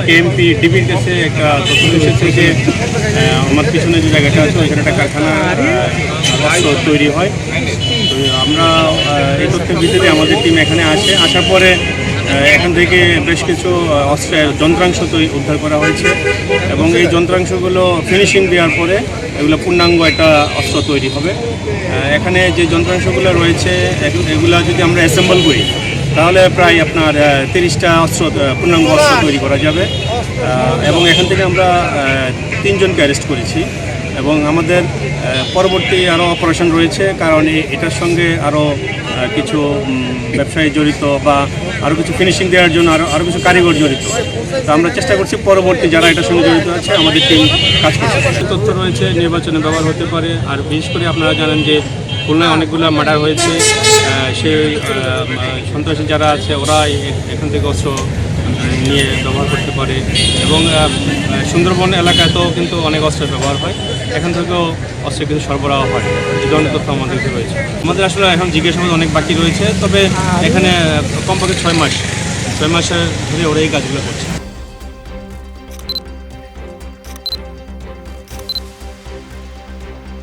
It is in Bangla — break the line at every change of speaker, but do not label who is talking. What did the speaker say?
কেএমপি ডিবির কাছে একটা তথ্য এসেছে যে আমার পিছনে যে জায়গাটা আছে ওইখানে একটা কারখানা অস্ত্র তৈরি হয়। তো আমরা এই তথ্যের ভিত্তিতে আমাদের টিম এখানে আসার পরে এখান থেকে বেশ কিছু অস্ত্রের যন্ত্রাংশ উদ্ধার করা হয়েছে এবং এই যন্ত্রাংশগুলো ফিনিশিং দেওয়ার পরে এগুলো পূর্ণাঙ্গ একটা অস্ত্র তৈরি হবে। এখানে যে যন্ত্রাংশগুলো রয়েছে এগুলো যদি আমরা অ্যাসেম্বল করি তাহলে প্রায় আপনার 30টা পূর্ণাঙ্গ অস্ত্র তৈরি করা যাবে এবং এখান থেকে আমরা 3 জনকে অ্যারেস্ট করেছি এবং আমাদের পরবর্তী আরও অপারেশন রয়েছে, কারণ এটার সঙ্গে আরও কিছু ব্যবসায়ী জড়িত বা আরও কিছু ফিনিশিং দেওয়ার জন্য আরও কিছু কারিগর জড়িত। তো আমরা চেষ্টা করছি পরবর্তী যারা এটার সঙ্গে জড়িত আছে আমাদের টিম কাজ করছে। তথ্য রয়েছে নির্বাচনে ব্যবহার হতে পারে, আর বিশেষ করে আপনারা জানেন যে খুলনায় অনেকগুলো মার্ডার হয়েছে, সেই সন্ত্রাসী যারা আছে ওরা এখান থেকে অস্ত্র নিয়ে ব্যবহার করতে পারে এবং সুন্দরবন এলাকাতেও কিন্তু অনেক অস্ত্রের ব্যবহার হয়, এখান থেকেও অস্ত্রের কিছু সরবরাহ হয়। এই ধরনের তথ্য আমাদের রয়েছে। আমাদের আসলে এখন জিজ্ঞাসাবাদ অনেক বাকি রয়েছে, তবে এখানে কমপক্ষে 6 মাসের ধরে ওরা এই কাজগুলো করছে।